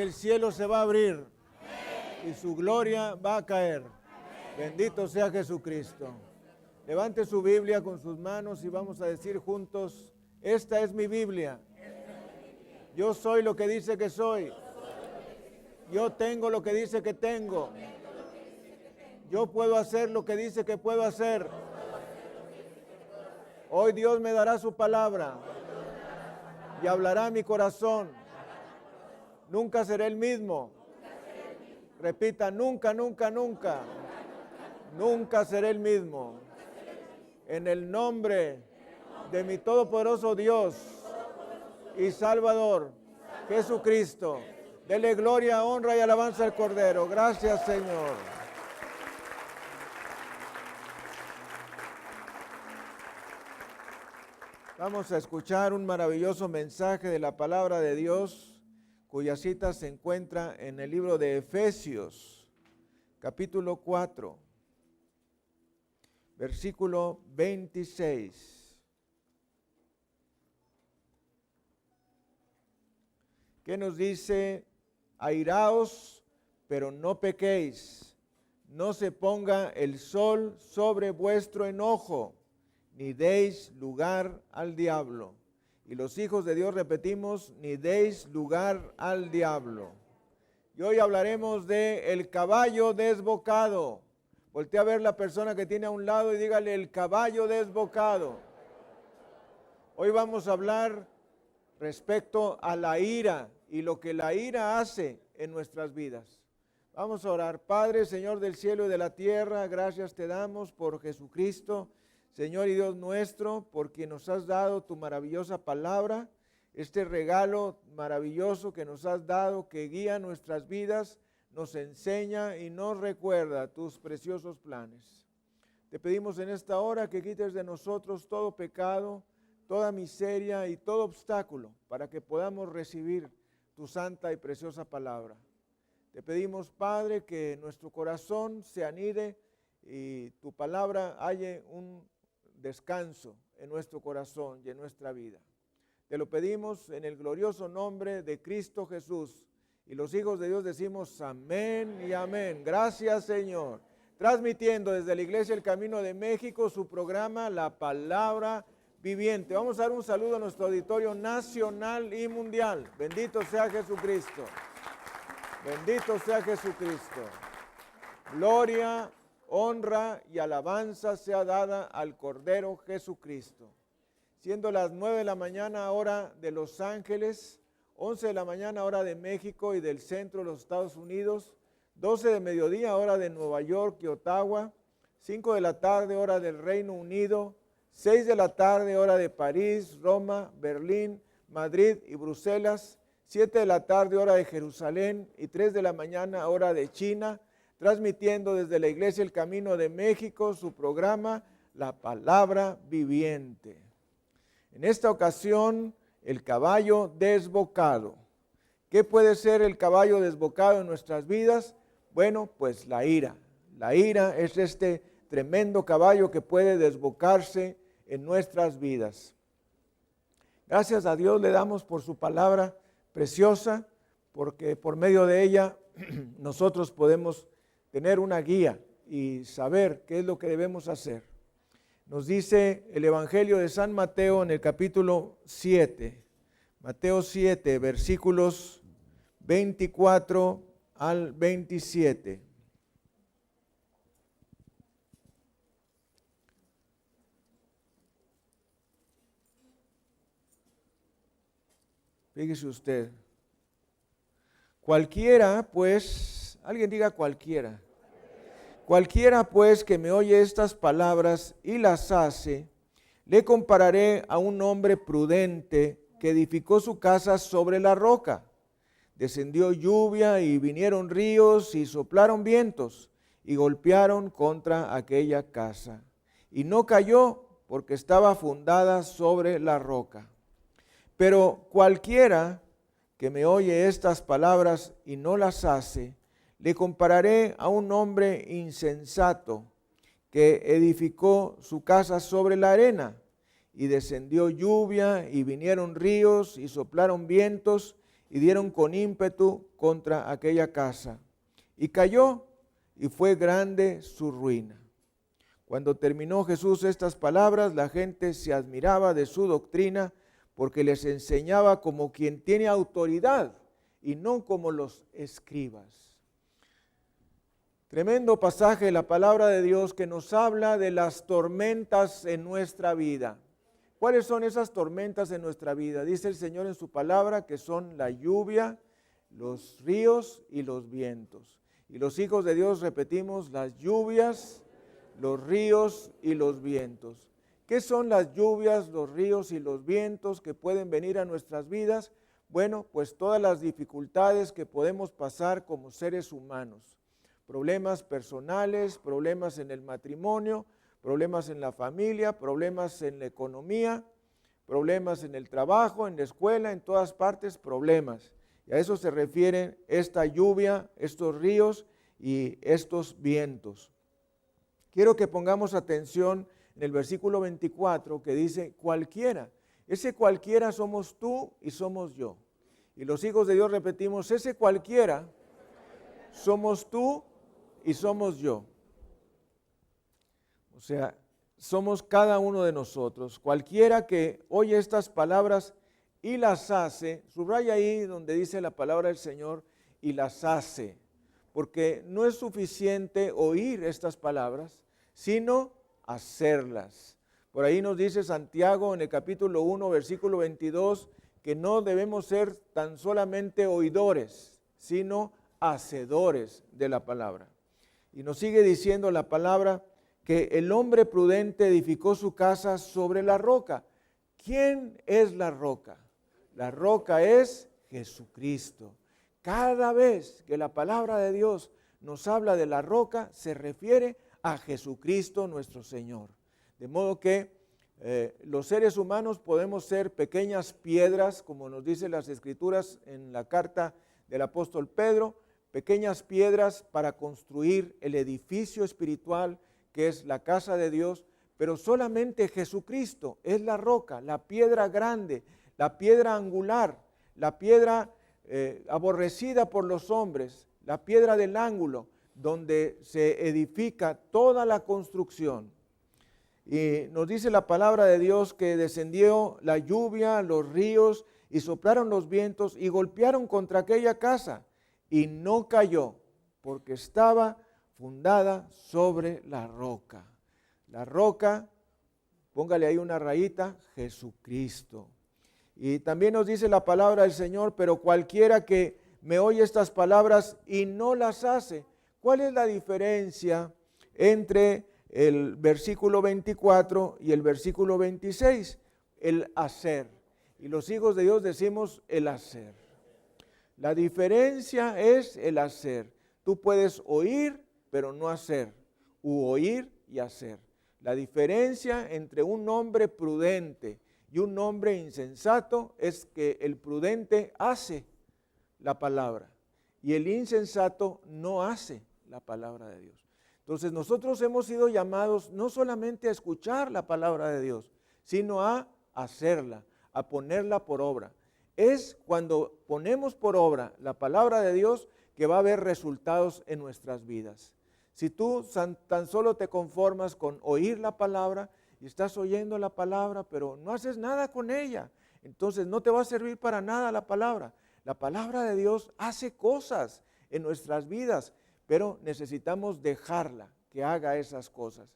el cielo se va a abrir y su gloria va a caer. Bendito sea Jesucristo. Levante su Biblia con sus manos y vamos a decir juntos: esta es mi Biblia. Yo soy lo que dice que soy. Yo tengo lo que dice que tengo. Yo puedo hacer lo que dice que puedo hacer. Hoy Dios me dará su palabra y hablará a mi corazón. Nunca seré el mismo. Repita: nunca, nunca, nunca. Nunca seré el mismo. En el nombre de mi todopoderoso Dios y Salvador, Jesucristo. Dele gloria, honra y alabanza al Cordero. Gracias, Señor. Vamos a escuchar un maravilloso mensaje de la palabra de Dios, cuya cita se encuentra en el libro de Efesios, capítulo 4, versículo 26. ¿Qué nos dice? Airaos, pero no pequéis. No se ponga el sol sobre vuestro enojo, ni deis lugar al diablo. Y los hijos de Dios repetimos: ni deis lugar al diablo. Y hoy hablaremos de el caballo desbocado. Voltea a ver la persona que tiene a un lado y dígale: el caballo desbocado. Hoy vamos a hablar respecto a la ira y lo que la ira hace en nuestras vidas. Vamos a orar. Padre, Señor del cielo y de la tierra, gracias te damos por Jesucristo, Señor y Dios nuestro, porque nos has dado tu maravillosa palabra, este regalo maravilloso que nos has dado, que guía nuestras vidas, nos enseña y nos recuerda tus preciosos planes. Te pedimos en esta hora que quites de nosotros todo pecado, toda miseria y todo obstáculo, para que podamos recibir tu santa y preciosa palabra. Te pedimos, Padre, que nuestro corazón se anide y tu palabra halle un descanso en nuestro corazón y en nuestra vida. Te lo pedimos en el glorioso nombre de Cristo Jesús. Y los hijos de Dios decimos amén y amén. Gracias, Señor. Transmitiendo desde la Iglesia El Camino de México su programa La Palabra Viviente. Vamos a dar un saludo a nuestro auditorio nacional y mundial. Bendito sea Jesucristo. Bendito sea Jesucristo. Gloria, honra y alabanza sea dada al Cordero Jesucristo. Siendo las 9 de la mañana hora de Los Ángeles, 11 de la mañana hora de México y del centro de los Estados Unidos, 12 de mediodía hora de Nueva York y Ottawa, 5 de la tarde hora del Reino Unido, 6 de la tarde hora de París, Roma, Berlín, Madrid y Bruselas, 7 de la tarde hora de Jerusalén y 3 de la mañana hora de China, transmitiendo desde la Iglesia El Camino de México su programa La Palabra Viviente. En esta ocasión, el caballo desbocado. ¿Qué puede ser el caballo desbocado en nuestras vidas? Bueno, pues la ira. La ira es este tremendo caballo que puede desbocarse en nuestras vidas. Gracias a Dios le damos por su palabra preciosa, porque por medio de ella nosotros podemos tener una guía y saber qué es lo que debemos hacer. Nos dice el Evangelio de San Mateo en el capítulo 7, Mateo 7, versículos 24 al 27. Fíjese usted, cualquiera pues, alguien diga cualquiera. Cualquiera pues que me oye estas palabras y las hace, le compararé a un hombre prudente que edificó su casa sobre la roca. Descendió lluvia y vinieron ríos y soplaron vientos y golpearon contra aquella casa. Y no cayó porque estaba fundada sobre la roca. Pero cualquiera que me oye estas palabras y no las hace, le compararé a un hombre insensato que edificó su casa sobre la arena, y descendió lluvia, y vinieron ríos, y soplaron vientos, y dieron con ímpetu contra aquella casa. Y cayó, y fue grande su ruina. Cuando terminó Jesús estas palabras, la gente se admiraba de su doctrina, porque les enseñaba como quien tiene autoridad y no como los escribas. Tremendo pasaje de la palabra de Dios que nos habla de las tormentas en nuestra vida. ¿Cuáles son esas tormentas en nuestra vida? Dice el Señor en su palabra que son la lluvia, los ríos y los vientos. Y los hijos de Dios repetimos las lluvias, los ríos y los vientos. ¿Qué son las lluvias, los ríos y los vientos que pueden venir a nuestras vidas? Bueno, pues todas las dificultades que podemos pasar como seres humanos. Problemas personales, problemas en el matrimonio, problemas en la familia, problemas en la economía, problemas en el trabajo, en la escuela, en todas partes, problemas. Y a eso se refiere esta lluvia, estos ríos y estos vientos. Quiero que pongamos atención en el versículo 24 que dice cualquiera. Ese cualquiera somos tú y somos yo. Y los hijos de Dios repetimos, ese cualquiera somos tú y somos yo. O sea, somos cada uno de nosotros. Cualquiera que oye estas palabras y las hace, subraya ahí donde dice la palabra del Señor, y las hace. Porque no es suficiente oír estas palabras, sino hacerlas. Por ahí nos dice Santiago en el capítulo 1, versículo 22, que no debemos ser tan solamente oidores, sino hacedores de la palabra. Y nos sigue diciendo la palabra que el hombre prudente edificó su casa sobre la roca. ¿Quién es la roca? La roca es Jesucristo. Cada vez que la palabra de Dios nos habla de la roca, se refiere a Jesucristo nuestro Señor. De modo que los seres humanos podemos ser pequeñas piedras, como nos dicen las Escrituras en la carta del apóstol Pedro, pequeñas piedras para construir el edificio espiritual que es la casa de Dios, pero solamente Jesucristo es la roca, la piedra grande, la piedra angular, la piedra aborrecida por los hombres, la piedra del ángulo, donde se edifica toda la construcción. Y nos dice la palabra de Dios que descendió la lluvia, los ríos, y soplaron los vientos y golpearon contra aquella casa, y no cayó, porque estaba fundada sobre la roca. La roca, póngale ahí una rayita, Jesucristo. Y también nos dice la palabra del Señor, pero cualquiera que me oye estas palabras y no las hace. ¿Cuál es la diferencia entre el versículo 24 y el versículo 26? El hacer. Y los hijos de Dios decimos el hacer. La diferencia es el hacer. Tú puedes oír, pero no hacer. U oír y hacer. La diferencia entre un hombre prudente y un hombre insensato es que el prudente hace la palabra y el insensato no hace la palabra de Dios. Entonces nosotros hemos sido llamados no solamente a escuchar la palabra de Dios, sino a hacerla, a ponerla por obra. Es cuando ponemos por obra la palabra de Dios que va a haber resultados en nuestras vidas. Si tú tan solo te conformas con oír la palabra y estás oyendo la palabra, pero no haces nada con ella, entonces no te va a servir para nada la palabra. La palabra de Dios hace cosas en nuestras vidas, pero necesitamos dejarla que haga esas cosas.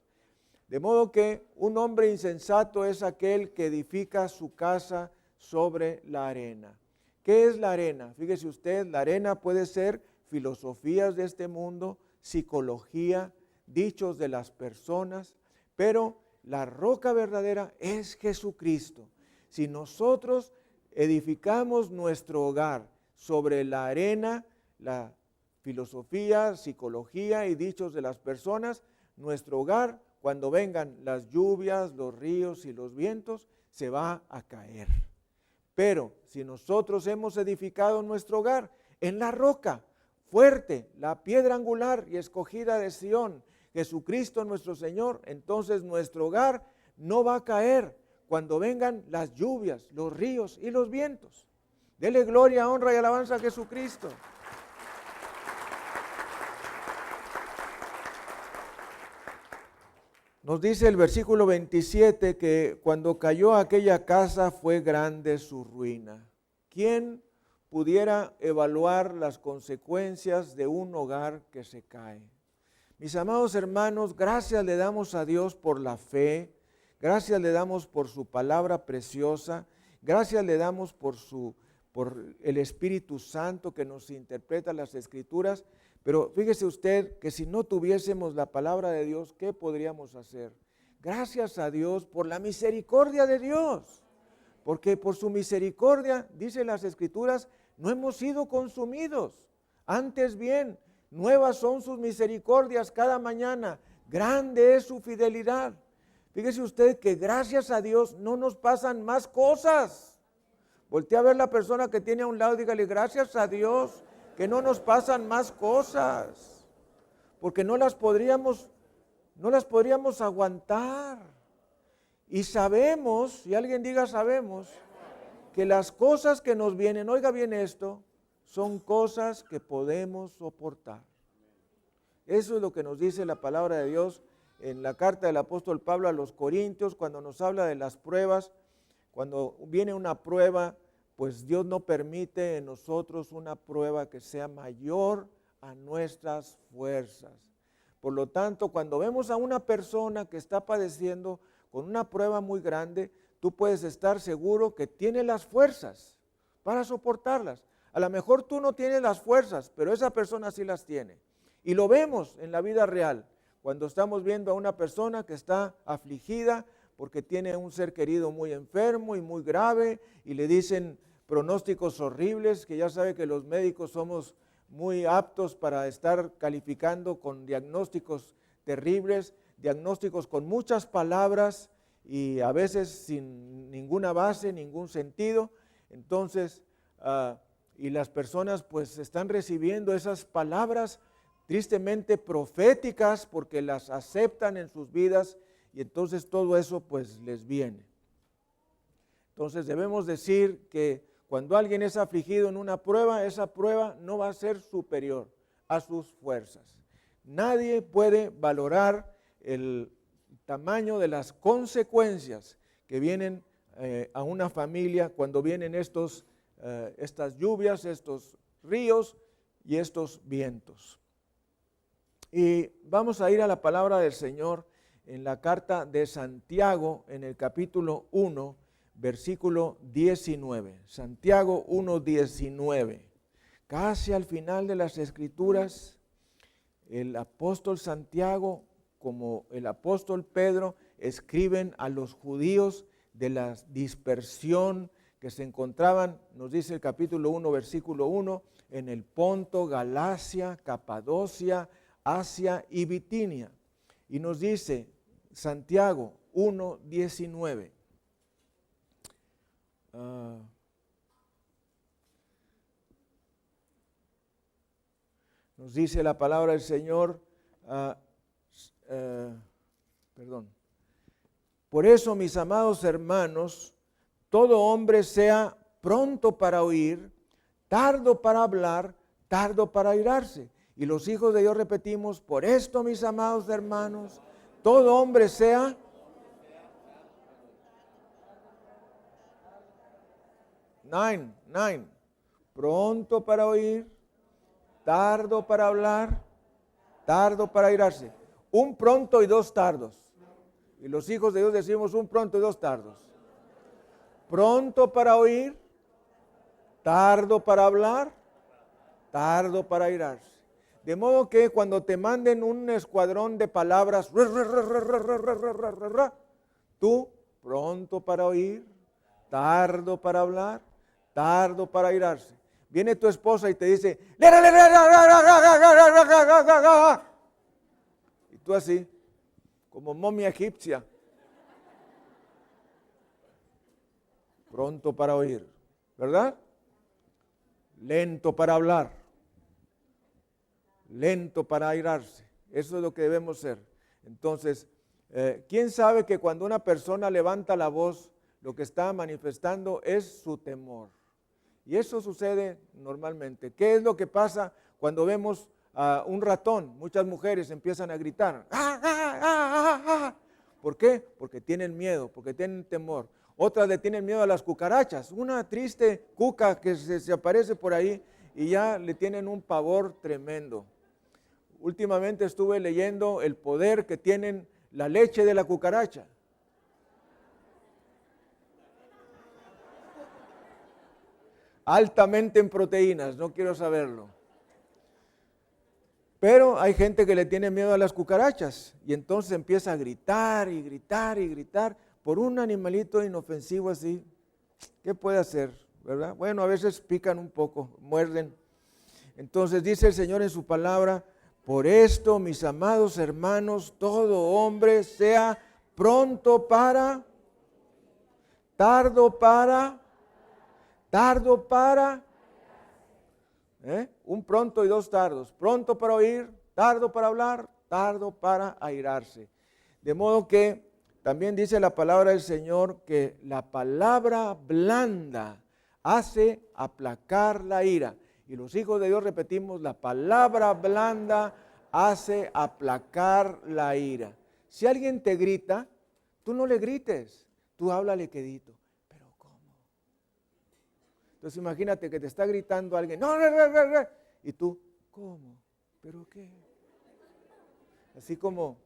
De modo que un hombre insensato es aquel que edifica su casa sobre la arena. ¿Qué es la arena? Fíjese usted, la arena puede ser filosofías de este mundo, psicología, dichos de las personas, pero la roca verdadera es Jesucristo. Si nosotros edificamos nuestro hogar sobre la arena, la filosofía, psicología y dichos de las personas, nuestro hogar, cuando vengan las lluvias, los ríos y los vientos, se va a caer. Pero si nosotros hemos edificado nuestro hogar en la roca fuerte, la piedra angular y escogida de Sión, Jesucristo nuestro Señor, entonces nuestro hogar no va a caer cuando vengan las lluvias, los ríos y los vientos. Dele gloria, honra y alabanza a Jesucristo. Nos dice el versículo 27 que cuando cayó aquella casa fue grande su ruina. ¿Quién pudiera evaluar las consecuencias de un hogar que se cae? Mis amados hermanos, gracias le damos a Dios por la fe, gracias le damos por su palabra preciosa, gracias le damos por el Espíritu Santo que nos interpreta las Escrituras. Pero fíjese usted que si no tuviésemos la palabra de Dios, ¿qué podríamos hacer? Gracias a Dios por la misericordia de Dios. Porque por su misericordia, dicen las Escrituras, no hemos sido consumidos. Antes bien, nuevas son sus misericordias cada mañana. Grande es su fidelidad. Fíjese usted que gracias a Dios no nos pasan más cosas. Voltea a ver la persona que tiene a un lado y dígale, gracias a Dios que no nos pasan más cosas, porque no las podríamos aguantar. Y sabemos, y alguien diga sabemos, que las cosas que nos vienen, oiga bien esto, son cosas que podemos soportar. Eso es lo que nos dice la palabra de Dios en la carta del apóstol Pablo a los Corintios, cuando nos habla de las pruebas. Cuando viene una prueba, pues Dios no permite en nosotros una prueba que sea mayor a nuestras fuerzas. Por lo tanto, cuando vemos a una persona que está padeciendo con una prueba muy grande, tú puedes estar seguro que tiene las fuerzas para soportarlas. A lo mejor tú no tienes las fuerzas, pero esa persona sí las tiene. Y lo vemos en la vida real, cuando estamos viendo a una persona que está afligida porque tiene un ser querido muy enfermo y muy grave y le dicen pronósticos horribles, que ya sabe que los médicos somos muy aptos para estar calificando con diagnósticos terribles, diagnósticos con muchas palabras y a veces sin ninguna base, ningún sentido. Entonces, y las personas pues están recibiendo esas palabras tristemente proféticas porque las aceptan en sus vidas y entonces todo eso pues les viene. Entonces debemos decir que cuando alguien es afligido en una prueba, esa prueba no va a ser superior a sus fuerzas. Nadie puede valorar el tamaño de las consecuencias que vienen a una familia cuando vienen estas lluvias, estos ríos y estos vientos. Y vamos a ir a la palabra del Señor en la carta de Santiago, en el capítulo 1, versículo 19. Santiago 1:19. Casi al final de las Escrituras, el apóstol Santiago, como el apóstol Pedro, escriben a los judíos de la dispersión que se encontraban, nos dice el capítulo 1, versículo 1, en el Ponto, Galacia, Capadocia, Asia y Bitinia. Y nos dice Santiago 1:19. Nos dice la palabra del Señor, por eso, mis amados hermanos, todo hombre sea pronto para oír, tardo para hablar, tardo para airarse. Y los hijos de Dios repetimos, por esto, mis amados hermanos, todo hombre sea pronto para oír, tardo para hablar, tardo para airarse. Un pronto y dos tardos. Y los hijos de Dios decimos un pronto y dos tardos. Pronto para oír, tardo para hablar, tardo para airarse. De modo que cuando te manden un escuadrón de palabras, tú pronto para oír, tardo para hablar, tardo para airarse. Viene tu esposa y te dice, y tú así, como momia egipcia, pronto para oír, ¿verdad? Lento para hablar, lento para airarse. Eso es lo que debemos ser. Entonces, ¿quién sabe que cuando una persona levanta la voz, lo que está manifestando es su temor? Y eso sucede normalmente. ¿Qué es lo que pasa cuando vemos a un ratón? Muchas mujeres empiezan a gritar. ¡Ah, ah, ah, ah, ah! ¿Por qué? Porque tienen miedo, porque tienen temor. Otras le tienen miedo a las cucarachas. Una triste cuca que se aparece por ahí y ya le tienen un pavor tremendo. Últimamente estuve leyendo el poder que tienen la leche de la cucaracha. Altamente en proteínas, no quiero saberlo. Pero hay gente que le tiene miedo a las cucarachas y entonces empieza a gritar y gritar y gritar por un animalito inofensivo así. ¿Qué puede hacer? ¿Verdad? Bueno, a veces pican un poco, muerden. Entonces dice el Señor en su palabra: por esto, mis amados hermanos, todo hombre sea pronto para, tardo para, un pronto y dos tardos, pronto para oír, tardo para hablar, tardo para airarse. De modo que también dice la palabra del Señor que la palabra blanda hace aplacar la ira. Y los hijos de Dios repetimos: la palabra blanda hace aplacar la ira. Si alguien te grita, tú no le grites, tú háblale quedito. Pero ¿cómo? Entonces imagínate que te está gritando alguien, no, y tú, ¿cómo? ¿Pero qué? Así como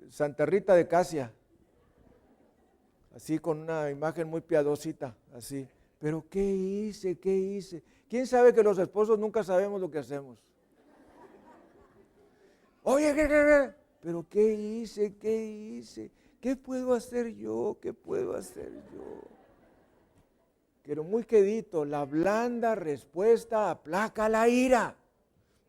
Santa Rita de Casia, así con una imagen muy piadosita, así. ¿Pero qué hice? ¿Qué hice? ¿Quién sabe que los esposos nunca sabemos lo que hacemos? Oye, ¿pero qué hice? ¿Qué hice? ¿Qué puedo hacer yo? ¿Qué puedo hacer yo? Pero muy quedito, la blanda respuesta aplaca la ira.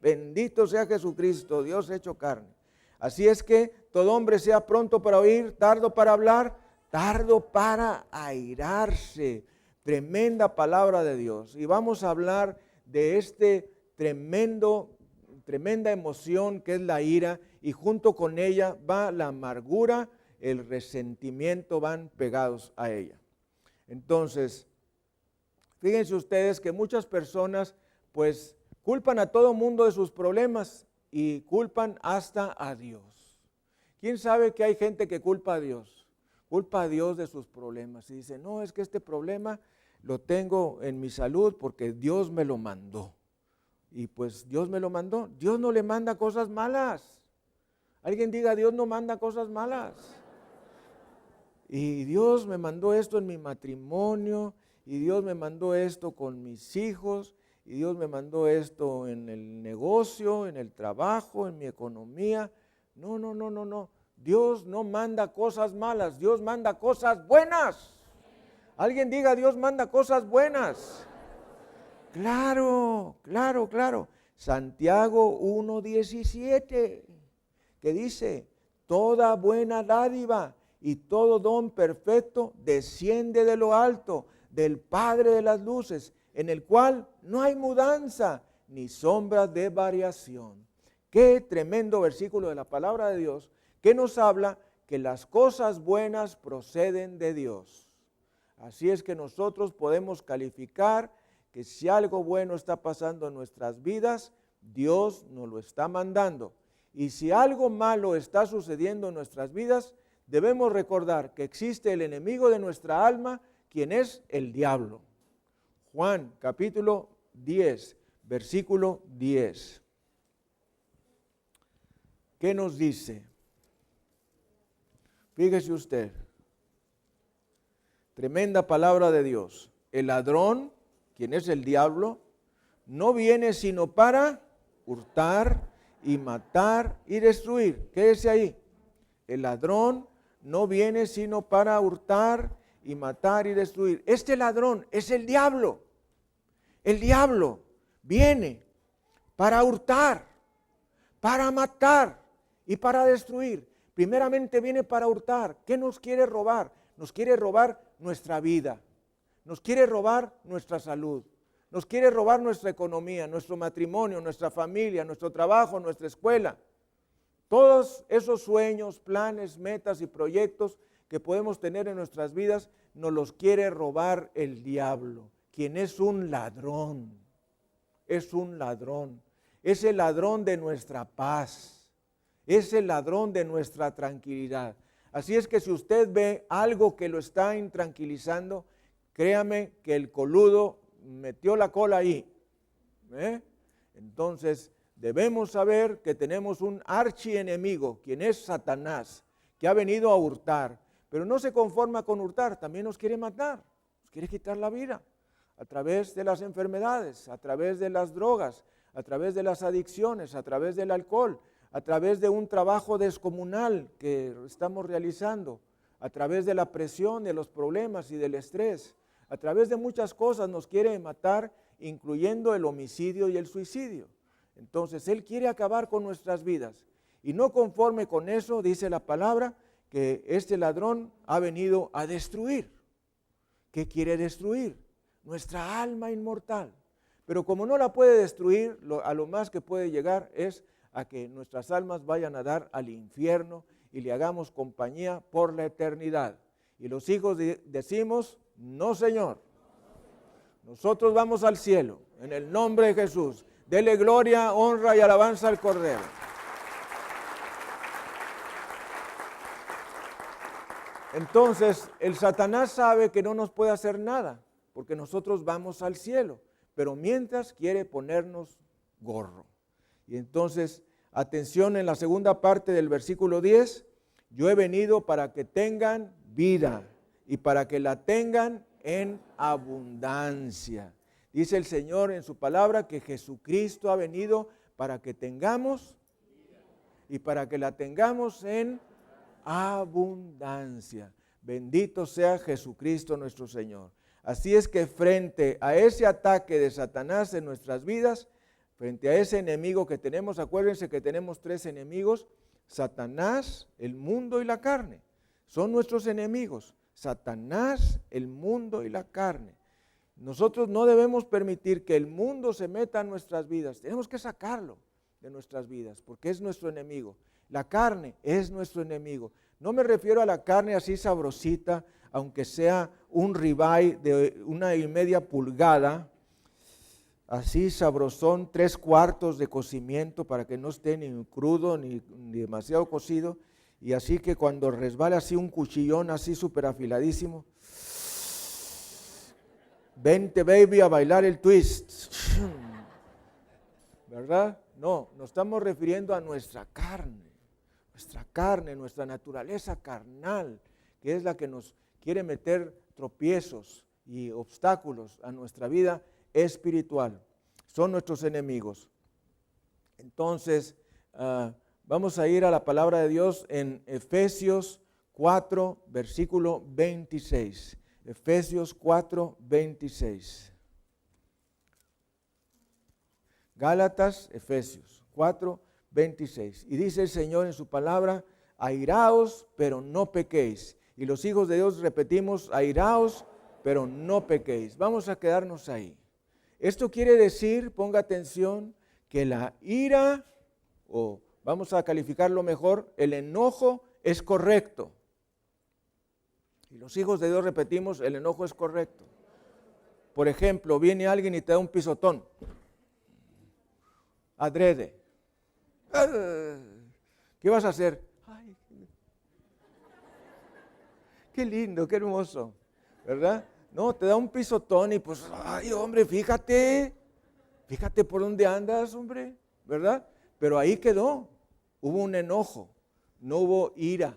Bendito sea Jesucristo, Dios hecho carne. Así es que todo hombre sea pronto para oír, tardo para hablar, tardo para airarse. Tremenda palabra de Dios. Y vamos a hablar de tremenda emoción que es la ira, y junto con ella va la amargura, el resentimiento, van pegados a ella. Entonces, fíjense ustedes que muchas personas pues culpan a todo mundo de sus problemas y culpan hasta a Dios. ¿Quién sabe que hay gente que culpa a Dios? Culpa a Dios de sus problemas y dice, no, es que este problema lo tengo en mi salud porque Dios me lo mandó. Y pues Dios me lo mandó. Dios no le manda cosas malas. Alguien diga, Dios no manda cosas malas. Y Dios me mandó esto en mi matrimonio, y Dios me mandó esto con mis hijos, y Dios me mandó esto en el negocio, en el trabajo, en mi economía. No, no, no, no, no. Dios no manda cosas malas, Dios manda cosas buenas. Alguien diga, Dios manda cosas buenas. Claro, claro, claro. Santiago 1:17, que dice, toda buena dádiva y todo don perfecto desciende de lo alto, del Padre de las luces, en el cual no hay mudanza ni sombra de variación. Qué tremendo versículo de la palabra de Dios que nos habla que las cosas buenas proceden de Dios. Así es que nosotros podemos calificar que si algo bueno está pasando en nuestras vidas, Dios nos lo está mandando. Y si algo malo está sucediendo en nuestras vidas, debemos recordar que existe el enemigo de nuestra alma, quien es el diablo. Juan capítulo 10, versículo 10. ¿Qué nos dice? Fíjese usted, tremenda palabra de Dios. El ladrón, quien es el diablo, no viene sino para hurtar y matar y destruir. Quédese ahí. El ladrón no viene sino para hurtar y matar y destruir. Este ladrón es el diablo. El diablo viene para hurtar, para matar y para destruir. Primeramente viene para hurtar. ¿Qué nos quiere robar? Nos quiere robar nuestra vida. Nos quiere robar nuestra salud. Nos quiere robar nuestra economía, nuestro matrimonio, nuestra familia, nuestro trabajo, nuestra escuela. Todos esos sueños, planes, metas y proyectos que podemos tener en nuestras vidas, nos los quiere robar el diablo, quien es un ladrón. Es un ladrón. Es el ladrón de nuestra paz. Es el ladrón de nuestra tranquilidad. Así es que si usted ve algo que lo está intranquilizando, créame que el coludo metió la cola ahí. Entonces debemos saber que tenemos un archienemigo, quien es Satanás, que ha venido a hurtar, pero no se conforma con hurtar, también nos quiere matar, nos quiere quitar la vida a través de las enfermedades, a través de las drogas, a través de las adicciones, a través del alcohol, a través de un trabajo descomunal que estamos realizando, a través de la presión, de los problemas y del estrés, a través de muchas cosas nos quiere matar, incluyendo el homicidio y el suicidio. Entonces Él quiere acabar con nuestras vidas y no conforme con eso, dice la palabra, que este ladrón ha venido a destruir. ¿Qué quiere destruir? Nuestra alma inmortal. Pero como no la puede destruir, a lo más que puede llegar es a que nuestras almas vayan a dar al infierno y le hagamos compañía por la eternidad. Y los hijos decimos, no Señor, nosotros vamos al cielo, en el nombre de Jesús. Dele gloria, honra y alabanza al Cordero. Entonces, el Satanás sabe que no nos puede hacer nada, porque nosotros vamos al cielo, pero mientras quiere ponernos gorro. Y entonces, atención en la segunda parte del versículo 10, yo he venido para que tengan vida y para que la tengan en abundancia. Dice el Señor en su palabra que Jesucristo ha venido para que tengamos y para que la tengamos en abundancia. Bendito sea Jesucristo nuestro Señor. Así es que frente a ese ataque de Satanás en nuestras vidas, frente a ese enemigo que tenemos, acuérdense que tenemos tres enemigos: Satanás, el mundo y la carne. Son nuestros enemigos. Satanás, el mundo y la carne. Nosotros no debemos permitir que el mundo se meta en nuestras vidas. Tenemos que sacarlo de nuestras vidas porque es nuestro enemigo. La carne es nuestro enemigo. No me refiero a la carne así sabrosita, aunque sea un ribeye de 1,5 pulgadas, así sabrosón, 3/4 de cocimiento para que no esté ni crudo ni demasiado cocido, y así que cuando resbala así un cuchillón así súper afiladísimo, vente baby a bailar el twist, ¿verdad? No, nos estamos refiriendo a nuestra carne, nuestra naturaleza carnal, que es la que nos quiere meter tropiezos y obstáculos a nuestra vida espiritual. Son nuestros enemigos. Entonces, vamos a ir a la palabra de Dios en Efesios 4, versículo 26. Efesios 4, 26. Gálatas, Efesios 4, 26. Y dice el Señor en su palabra, airaos, pero no pequéis. Y los hijos de Dios repetimos, airaos, pero no pequéis. Vamos a quedarnos ahí. Esto quiere decir, ponga atención, que la ira, o vamos a calificarlo mejor, el enojo es correcto. Y los hijos de Dios repetimos, el enojo es correcto. Por ejemplo, viene alguien y te da un pisotón. Adrede. ¿Qué vas a hacer? Ay, qué lindo, qué hermoso, ¿verdad? No, te da un pisotón y pues, ay hombre, fíjate por dónde andas, hombre, ¿verdad? Pero ahí quedó, hubo un enojo, no hubo ira.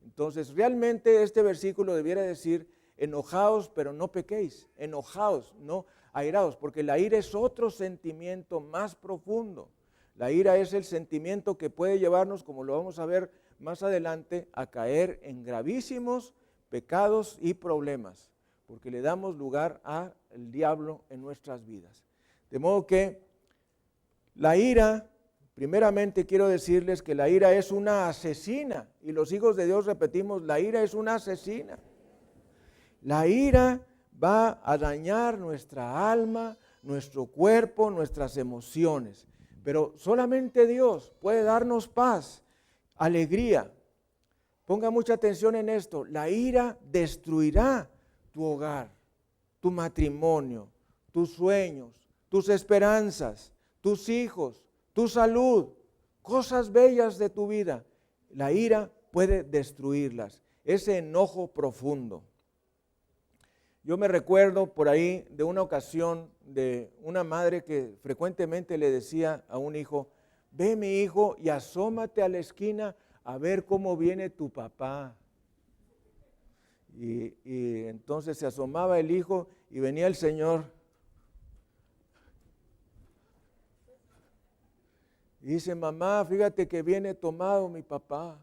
Entonces, realmente este versículo debiera decir, enojaos, pero no pequéis, enojaos, no airaos, porque la ira es otro sentimiento más profundo. La ira es el sentimiento que puede llevarnos, como lo vamos a ver más adelante, a caer en gravísimos pecados y problemas, porque le damos lugar al diablo en nuestras vidas. De modo que la ira, primeramente quiero decirles que la ira es una asesina, y los hijos de Dios repetimos, la ira es una asesina. La ira va a dañar nuestra alma, nuestro cuerpo, nuestras emociones. Pero solamente Dios puede darnos paz, alegría. Ponga mucha atención en esto. La ira destruirá tu hogar, tu matrimonio, tus sueños, tus esperanzas, tus hijos, tu salud, cosas bellas de tu vida. La ira puede destruirlas, ese enojo profundo. Yo me recuerdo por ahí de una ocasión de una madre que frecuentemente le decía a un hijo: ve, mi hijo, y asómate a la esquina a ver cómo viene tu papá. Y entonces se asomaba el hijo y venía el señor. Y dice: mamá, fíjate que viene tomado mi papá.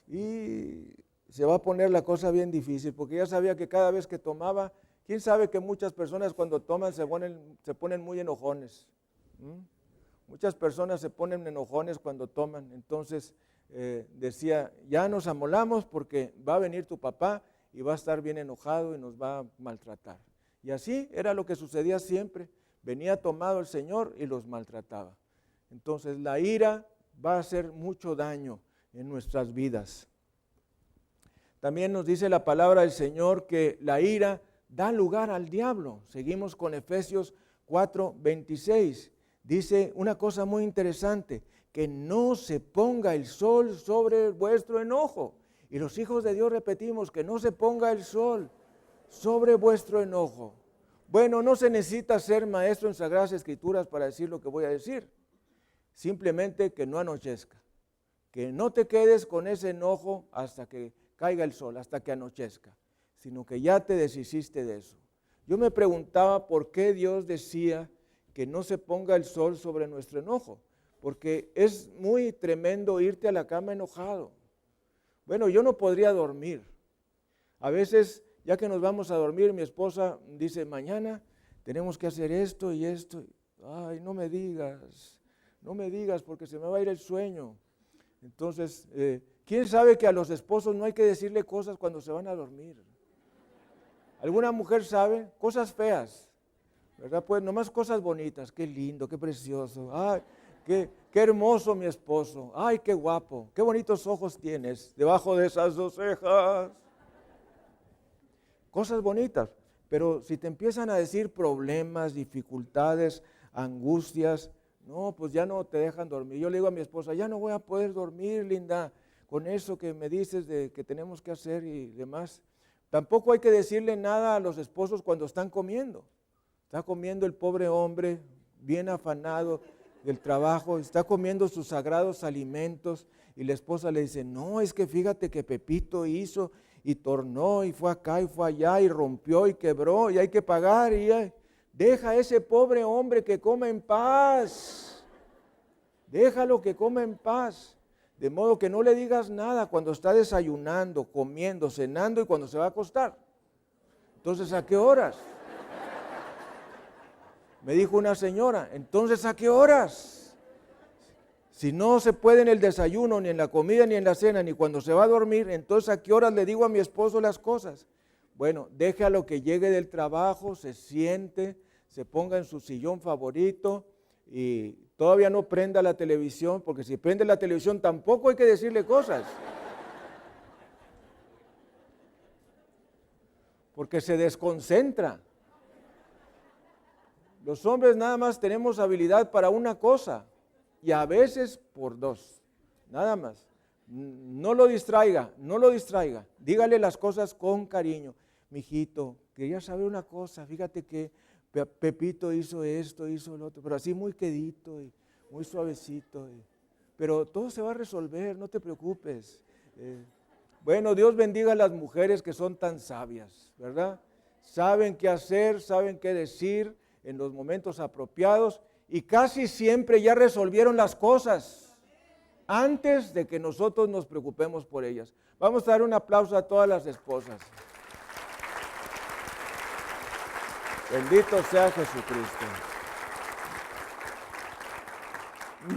Y se va a poner la cosa bien difícil, porque ya sabía que cada vez que tomaba, quién sabe que muchas personas cuando toman se ponen muy enojones. Muchas personas se ponen enojones cuando toman. Entonces decía: ya nos amolamos porque va a venir tu papá y va a estar bien enojado y nos va a maltratar. Y así era lo que sucedía siempre. Venía tomado el Señor y los maltrataba. Entonces la ira va a hacer mucho daño en nuestras vidas. También nos dice la palabra del Señor que la ira da lugar al diablo. Seguimos con Efesios 4:26. Dice una cosa muy interesante: que no se ponga el sol sobre vuestro enojo. Y los hijos de Dios repetimos: que no se ponga el sol sobre vuestro enojo. Bueno, no se necesita ser maestro en Sagradas Escrituras para decir lo que voy a decir. Simplemente que no anochezca. Que no te quedes con ese enojo hasta que caiga el sol, hasta que anochezca, sino que ya te deshiciste de eso. Yo me preguntaba por qué Dios decía que no se ponga el sol sobre nuestro enojo, porque es muy tremendo irte a la cama enojado. Bueno, yo no podría dormir. A veces, ya que nos vamos a dormir, mi esposa dice: mañana tenemos que hacer esto y esto. Ay, no me digas porque se me va a ir el sueño. Entonces, ¿quién sabe que a los esposos no hay que decirle cosas cuando se van a dormir? ¿Alguna mujer sabe? Cosas feas, ¿verdad? Pues nomás cosas bonitas. Qué lindo, qué precioso. Ay, qué hermoso mi esposo. Ay, qué guapo. Qué bonitos ojos tienes debajo de esas dos cejas. Cosas bonitas. Pero si te empiezan a decir problemas, dificultades, angustias, no, pues ya no te dejan dormir. Yo le digo a mi esposa: ya no voy a poder dormir, linda, con eso que me dices de que tenemos que hacer y demás. Tampoco hay que decirle nada a los esposos cuando están comiendo. Está comiendo el pobre hombre, bien afanado del trabajo, está comiendo sus sagrados alimentos y la esposa le dice: no, es que fíjate que Pepito hizo y tornó y fue acá y fue allá y rompió y quebró y hay que pagar y ya. Deja a ese pobre hombre que coma en paz. Déjalo que coma en paz. De modo que no le digas nada cuando está desayunando, comiendo, cenando y cuando se va a acostar. Entonces, ¿a qué horas? Me dijo una señora: entonces, ¿a qué horas? Si no se puede en el desayuno, ni en la comida, ni en la cena, ni cuando se va a dormir, entonces ¿a qué horas le digo a mi esposo las cosas? Bueno, déjalo que llegue del trabajo, se siente, se ponga en su sillón favorito y todavía no prenda la televisión, porque si prende la televisión tampoco hay que decirle cosas. Porque se desconcentra. Los hombres nada más tenemos habilidad para una cosa y a veces por dos, nada más. No lo distraiga, no lo distraiga. Dígale las cosas con cariño. Mijito, quería saber una cosa, fíjate que Pepito hizo esto, hizo lo otro, pero así muy quedito y muy suavecito. Pero todo se va a resolver, no te preocupes. Bueno, Dios bendiga a las mujeres que son tan sabias, ¿verdad? Saben qué hacer, saben qué decir en los momentos apropiados y casi siempre ya resolvieron las cosas antes de que nosotros nos preocupemos por ellas. Vamos a dar un aplauso a todas las esposas. Bendito sea Jesucristo.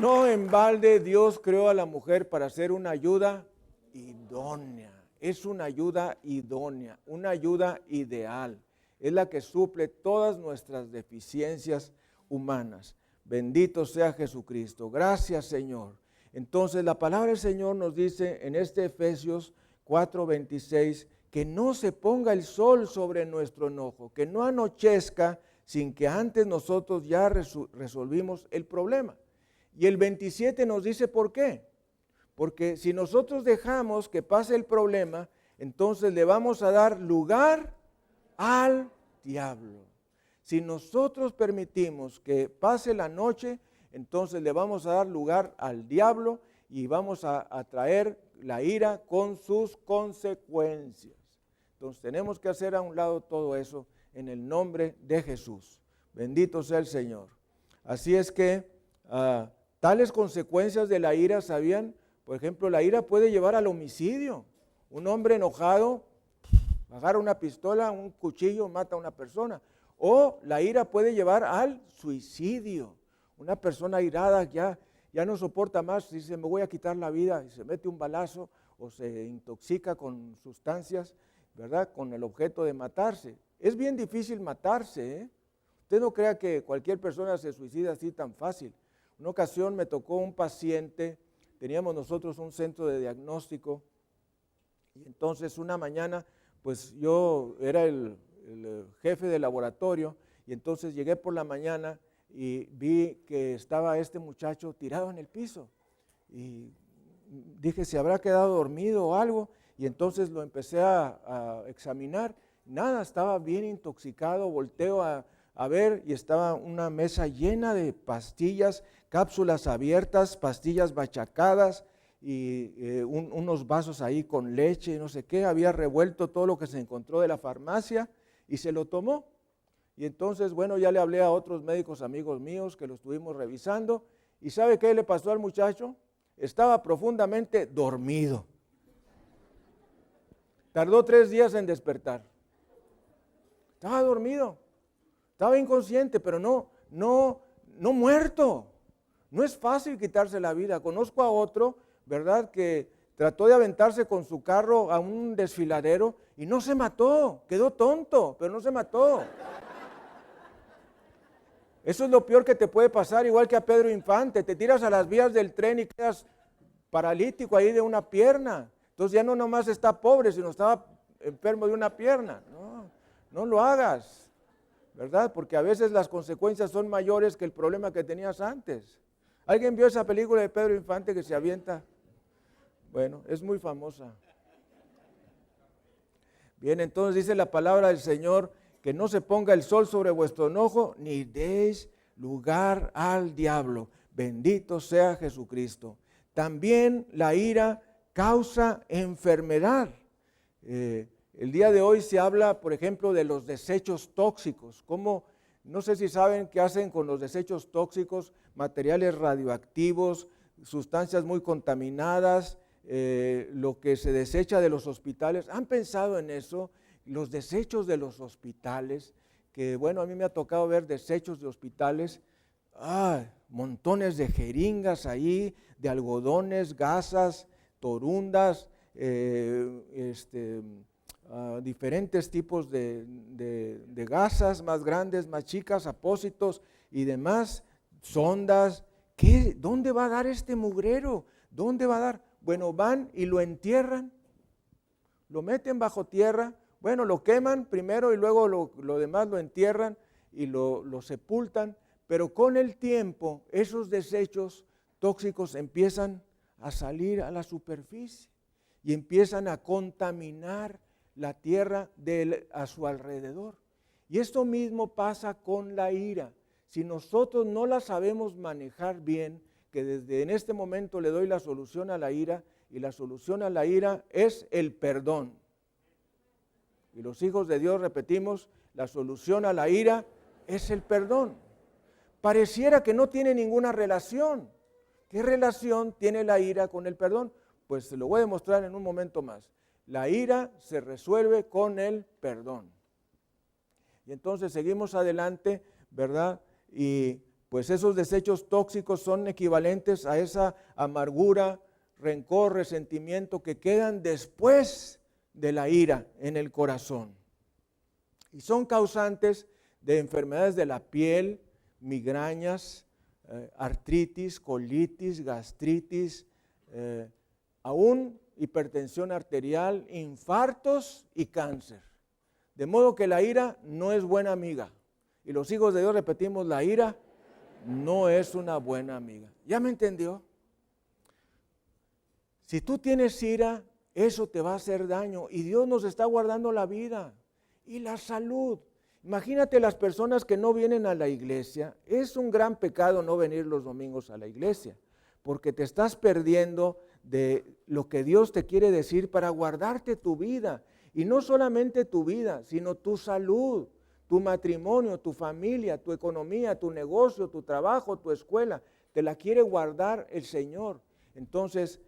No en balde Dios creó a la mujer para ser una ayuda idónea. Es una ayuda idónea, una ayuda ideal. Es la que suple todas nuestras deficiencias humanas. Bendito sea Jesucristo. Gracias, Señor. Entonces la palabra del Señor nos dice en este Efesios 4:26 que no se ponga el sol sobre nuestro enojo, que no anochezca sin que antes nosotros ya resolvimos el problema. Y el 27 nos dice por qué. Porque si nosotros dejamos que pase el problema, entonces le vamos a dar lugar al diablo. Si nosotros permitimos que pase la noche, entonces le vamos a dar lugar al diablo y vamos a traer la ira con sus consecuencias. Entonces tenemos que hacer a un lado todo eso en el nombre de Jesús. Bendito sea el Señor. Así es que tales consecuencias de la ira, ¿sabían? Por ejemplo, la ira puede llevar al homicidio. Un hombre enojado agarra una pistola, un cuchillo, mata a una persona. O la ira puede llevar al suicidio. Una persona irada ya no soporta más, dice me voy a quitar la vida y se mete un balazo o se intoxica con sustancias, ¿verdad? Con el objeto de matarse. Es bien difícil matarse, ¿eh? Usted no crea que cualquier persona se suicida así tan fácil. Una ocasión me tocó un paciente, teníamos nosotros un centro de diagnóstico y entonces una mañana pues yo era el jefe de laboratorio y entonces llegué por la mañana y vi que estaba este muchacho tirado en el piso y dije se habrá quedado dormido o algo y entonces lo empecé a examinar, nada, estaba bien intoxicado, volteo a ver y estaba una mesa llena de pastillas, cápsulas abiertas, pastillas machacadas y unos vasos ahí con leche y no sé qué, había revuelto todo lo que se encontró de la farmacia y se lo tomó. Y entonces, bueno, ya le hablé a otros médicos amigos míos que lo estuvimos revisando y ¿sabe qué le pasó al muchacho? Estaba profundamente dormido. Tardó 3 días en despertar. Estaba dormido, estaba inconsciente, pero no muerto. No es fácil quitarse la vida. Conozco a otro, ¿verdad?, que trató de aventarse con su carro a un desfiladero y no se mató. Quedó tonto, pero no se mató. Eso es lo peor que te puede pasar, igual que a Pedro Infante. Te tiras a las vías del tren y quedas paralítico ahí de una pierna. Entonces ya no nomás está pobre, sino estaba enfermo de una pierna. No lo hagas, ¿verdad? Porque a veces las consecuencias son mayores que el problema que tenías antes. ¿Alguien vio esa película de Pedro Infante que se avienta? Bueno, es muy famosa. Bien, entonces dice la palabra del Señor que no se ponga el sol sobre vuestro enojo, ni deis lugar al diablo. Bendito sea Jesucristo. También la ira causa enfermedad. El día de hoy se habla, por ejemplo, de los desechos tóxicos. Como, no sé si saben qué hacen con los desechos tóxicos, materiales radioactivos, sustancias muy contaminadas, lo que se desecha de los hospitales. ¿Han pensado en eso? Los desechos de los hospitales, que bueno, a mí me ha tocado ver desechos de hospitales, montones de jeringas ahí, de algodones, gasas, torundas, diferentes tipos de gasas, más grandes, más chicas, apósitos y demás, sondas. ¿Dónde va a dar este mugrero? ¿Dónde va a dar? Bueno, van y lo entierran, lo meten bajo tierra, bueno, lo queman primero y luego lo demás lo entierran y lo sepultan, pero con el tiempo esos desechos tóxicos empiezan a salir a la superficie y empiezan a contaminar la tierra a su alrededor. Y esto mismo pasa con la ira. Si nosotros no la sabemos manejar bien, que desde en este momento le doy la solución a la ira, y la solución a la ira es el perdón. Y los hijos de Dios repetimos, la solución a la ira es el perdón. Pareciera que no tiene ninguna relación. ¿Qué relación tiene la ira con el perdón? Pues se lo voy a demostrar en un momento más. La ira se resuelve con el perdón. Y entonces seguimos adelante, ¿verdad? Y pues esos desechos tóxicos son equivalentes a esa amargura, rencor, resentimiento que quedan después de la ira en el corazón. Y son causantes de enfermedades de la piel, migrañas, artritis, colitis, gastritis, aún hipertensión arterial, infartos y cáncer. De modo que la ira no es buena amiga. Y los hijos de Dios repetimos, la ira no es una buena amiga. ¿Ya me entendió? Si tú tienes ira, eso te va a hacer daño. Y Dios nos está guardando la vida y la salud. Imagínate las personas que no vienen a la iglesia. Es un gran pecado no venir los domingos a la iglesia, porque te estás perdiendo de lo que Dios te quiere decir para guardarte tu vida. Y no solamente tu vida, sino tu salud, tu matrimonio, tu familia, tu economía, tu negocio, tu trabajo, tu escuela. Te la quiere guardar el Señor. Entonces,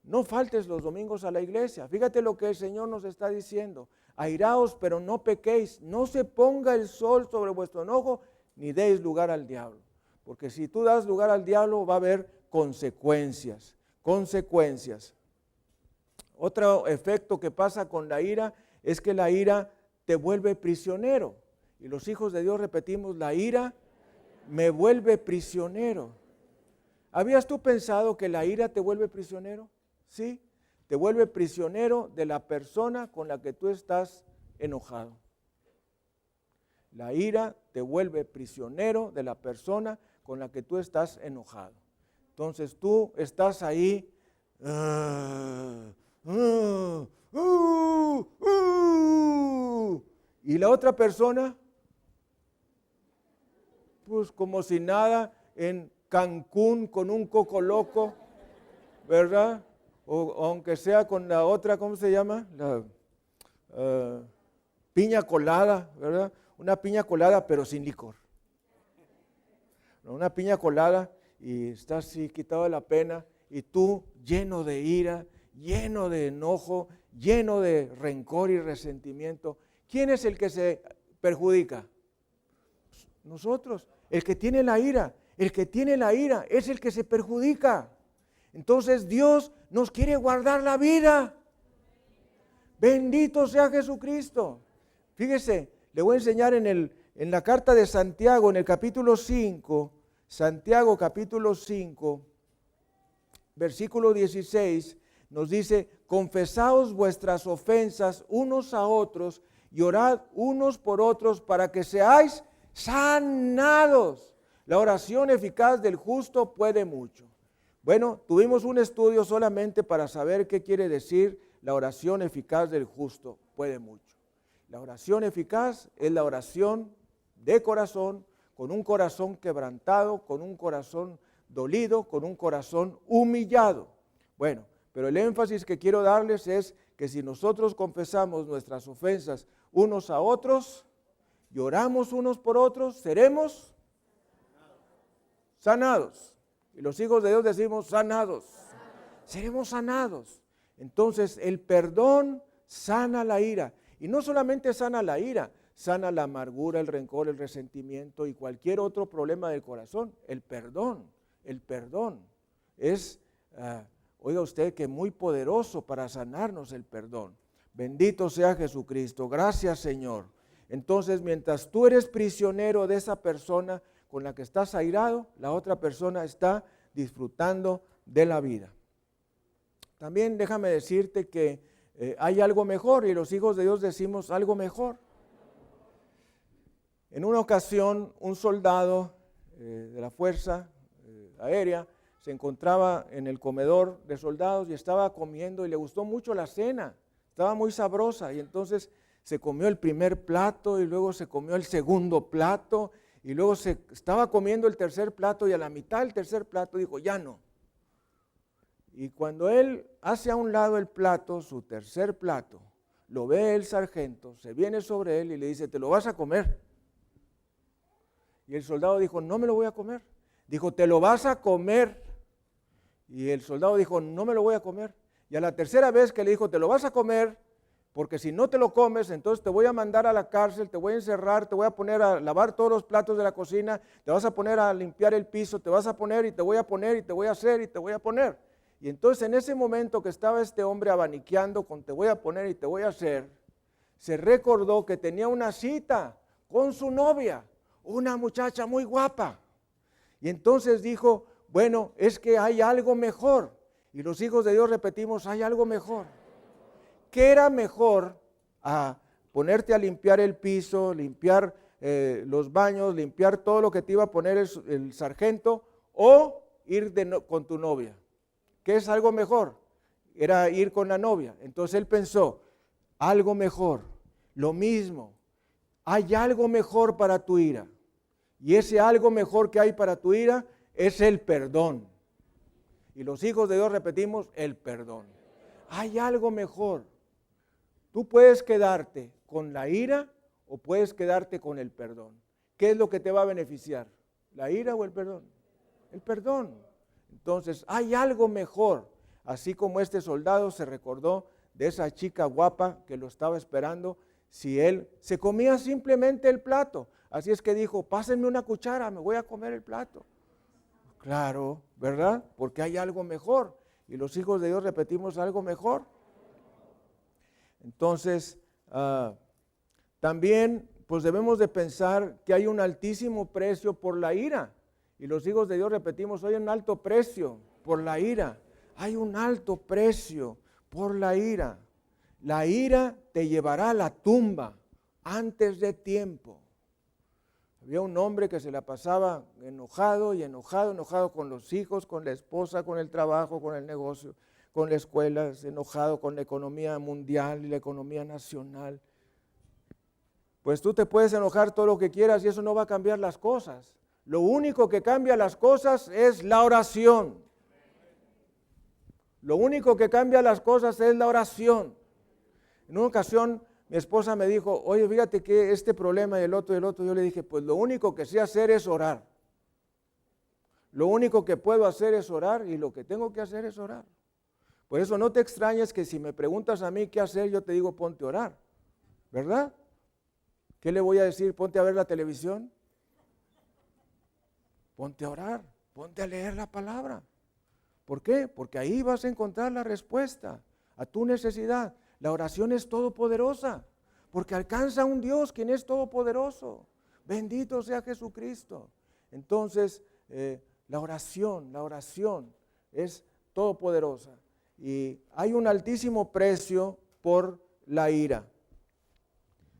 no faltes los domingos a la iglesia. Fíjate lo que el Señor nos está diciendo. Airaos, pero no pequéis. No se ponga el sol sobre vuestro enojo, ni deis lugar al diablo. Porque si tú das lugar al diablo, va a haber consecuencias. Otro efecto que pasa con la ira es que la ira te vuelve prisionero. Y los hijos de Dios repetimos, la ira me vuelve prisionero. ¿Habías tú pensado que la ira te vuelve prisionero? Sí, te vuelve prisionero de la persona con la que tú estás enojado. La ira te vuelve prisionero de la persona con la que tú estás enojado. Entonces tú estás ahí y la otra persona, pues como si nada, en Cancún con un coco loco, ¿verdad? O aunque sea con la otra, ¿cómo se llama? La piña colada, ¿verdad? Una piña colada pero sin licor. Una piña colada y estás así quitado de la pena y tú lleno de ira, lleno de enojo, lleno de rencor y resentimiento. ¿Quién es el que se perjudica? Nosotros. El que tiene la ira es el que se perjudica. Entonces Dios nos quiere guardar la vida. Bendito sea Jesucristo. Fíjese, le voy a enseñar en la carta de Santiago, en el capítulo 5, Santiago capítulo 5, versículo 16, nos dice, confesaos vuestras ofensas unos a otros y orad unos por otros para que seáis sanados. La oración eficaz del justo puede mucho. Bueno, tuvimos un estudio solamente para saber qué quiere decir la oración eficaz del justo puede mucho. La oración eficaz es la oración de corazón, con un corazón quebrantado, con un corazón dolido, con un corazón humillado. Bueno, pero el énfasis que quiero darles es que si nosotros confesamos nuestras ofensas unos a otros y oramos unos por otros, seremos sanados. Y los hijos de Dios decimos sanados. Seremos sanados. Entonces el perdón sana la ira. Y no solamente sana la ira, sana la amargura, el rencor, el resentimiento y cualquier otro problema del corazón. El perdón es, oiga usted, que muy poderoso para sanarnos el perdón. Bendito sea Jesucristo. Gracias, Señor. Entonces, mientras tú eres prisionero de esa persona con la que estás airado, la otra persona está disfrutando de la vida. También déjame decirte que hay algo mejor y los hijos de Dios decimos algo mejor. En una ocasión, un soldado de la Fuerza Aérea se encontraba en el comedor de soldados y estaba comiendo y le gustó mucho la cena, estaba muy sabrosa y entonces se comió el primer plato y luego se comió el segundo plato y luego se estaba comiendo el tercer plato y a la mitad del tercer plato dijo, ya no. Y cuando él hace a un lado el plato, su tercer plato, lo ve el sargento, se viene sobre él y le dice, ¿te lo vas a comer? Y el soldado dijo, no me lo voy a comer. Dijo, ¿te lo vas a comer? Y el soldado dijo, no me lo voy a comer. Y a la tercera vez que le dijo, te lo vas a comer, porque si no te lo comes, entonces te voy a mandar a la cárcel, te voy a encerrar, te voy a poner a lavar todos los platos de la cocina, te vas a poner a limpiar el piso, te vas a poner y te voy a poner y te voy a hacer y te voy a poner. Y entonces en ese momento que estaba este hombre abaniqueando con te voy a poner y te voy a hacer, se recordó que tenía una cita con su novia, una muchacha muy guapa. Y entonces dijo, bueno, es que hay algo mejor. Y los hijos de Dios repetimos, hay algo mejor. ¿Qué era mejor a ponerte a limpiar el piso, limpiar los baños, limpiar todo lo que te iba a poner el sargento, o ir con tu novia? ¿Qué es algo mejor? Era ir con la novia. Entonces él pensó, algo mejor, lo mismo, hay algo mejor para tu ira. Y ese algo mejor que hay para tu ira es el perdón. Y los hijos de Dios repetimos, el perdón. Hay algo mejor. Tú puedes quedarte con la ira o puedes quedarte con el perdón. ¿Qué es lo que te va a beneficiar? ¿La ira o el perdón? El perdón. Entonces, hay algo mejor. Así como este soldado se recordó de esa chica guapa que lo estaba esperando, si él se comía simplemente el plato. Así es que dijo, pásenme una cuchara, me voy a comer el plato. Claro, ¿verdad? Porque hay algo mejor. Y los hijos de Dios repetimos algo mejor. Entonces, también pues debemos de pensar que hay un altísimo precio por la ira. Y los hijos de Dios repetimos, hay un alto precio por la ira. Hay un alto precio por la ira. La ira te llevará a la tumba antes de tiempo. Había un hombre que se la pasaba enojado y enojado con los hijos, con la esposa, con el trabajo, con el negocio, con la escuela, enojado con la economía mundial y la economía nacional. Pues tú te puedes enojar todo lo que quieras y eso no va a cambiar las cosas. Lo único que cambia las cosas es la oración. Lo único que cambia las cosas es la oración. En una ocasión mi esposa me dijo, oye, fíjate que este problema y el otro, yo le dije, pues lo único que sé hacer es orar. Lo único que puedo hacer es orar y lo que tengo que hacer es orar. Por eso no te extrañes que si me preguntas a mí qué hacer, yo te digo ponte a orar, ¿verdad? ¿Qué le voy a decir? Ponte a ver la televisión. Ponte a orar, ponte a leer la palabra. ¿Por qué? Porque ahí vas a encontrar la respuesta a tu necesidad. La oración es todopoderosa, porque alcanza a un Dios quien es todopoderoso. Bendito sea Jesucristo. Entonces, la oración es todopoderosa. Y hay un altísimo precio por la ira.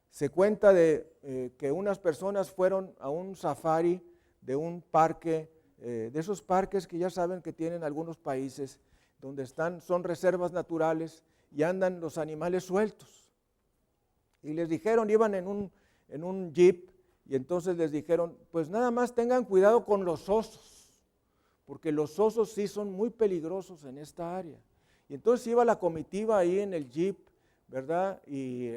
Se cuenta de que unas personas fueron a un safari de un parque, de esos parques que ya saben que tienen algunos países, donde son reservas naturales y andan los animales sueltos. Y les dijeron, iban en un jeep, y entonces les dijeron, pues nada más tengan cuidado con los osos, porque los osos sí son muy peligrosos en esta área. Y entonces iba la comitiva ahí en el jeep, ¿verdad? Y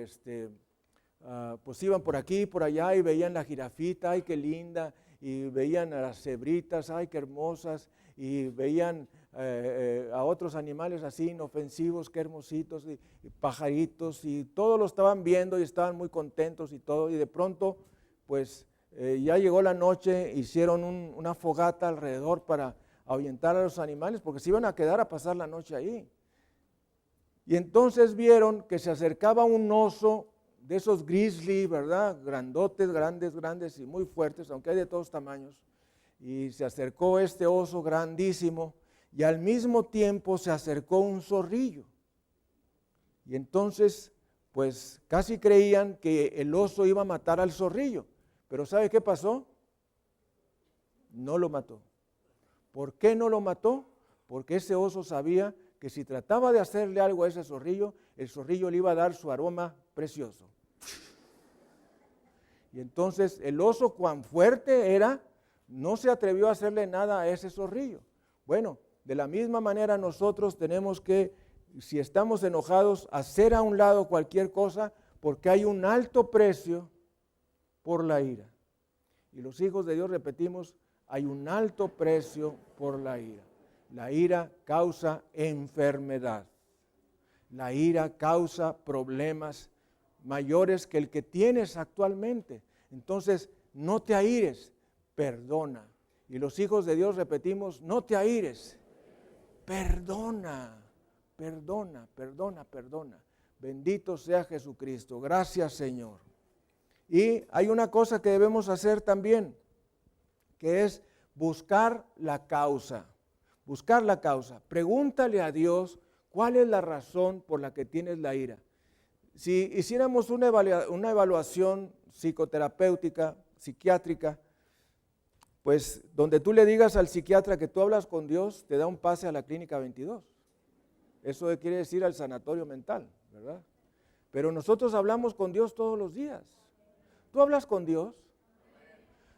pues iban por aquí, por allá, y veían la jirafita, ¡ay, qué linda! Y veían a las cebritas, ¡ay, qué hermosas! Y veían a otros animales así inofensivos, qué hermositos, y pajaritos, y todos lo estaban viendo y estaban muy contentos y todo, y de pronto, pues ya llegó la noche, hicieron una fogata alrededor para ahuyentar a los animales, porque se iban a quedar a pasar la noche ahí. Y entonces vieron que se acercaba un oso de esos grizzly, ¿verdad? Grandotes, grandes y muy fuertes, aunque hay de todos tamaños. Y se acercó este oso grandísimo y al mismo tiempo se acercó un zorrillo. Y entonces, pues casi creían que el oso iba a matar al zorrillo. Pero ¿sabe qué pasó? No lo mató. ¿Por qué no lo mató? Porque ese oso sabía que si trataba de hacerle algo a ese zorrillo, el zorrillo le iba a dar su aroma precioso. Y entonces el oso, cuán fuerte era, no se atrevió a hacerle nada a ese zorrillo. Bueno, de la misma manera nosotros tenemos que, si estamos enojados, hacer a un lado cualquier cosa, porque hay un alto precio por la ira. Y los hijos de Dios repetimos, hay un alto precio por la ira. La ira causa enfermedad. La ira causa problemas mayores que el que tienes actualmente. Entonces, no te aires, perdona. Y los hijos de Dios repetimos, no te aires, perdona, perdona, perdona, perdona. Bendito sea Jesucristo. Gracias, Señor. Y hay una cosa que debemos hacer también, que es buscar la causa. Buscar la causa. Pregúntale a Dios cuál es la razón por la que tienes la ira. Si hiciéramos una evaluación psicoterapéutica, psiquiátrica, pues donde tú le digas al psiquiatra que tú hablas con Dios, te da un pase a la clínica 22. Eso quiere decir al sanatorio mental, ¿verdad? Pero nosotros hablamos con Dios todos los días. ¿Tú hablas con Dios?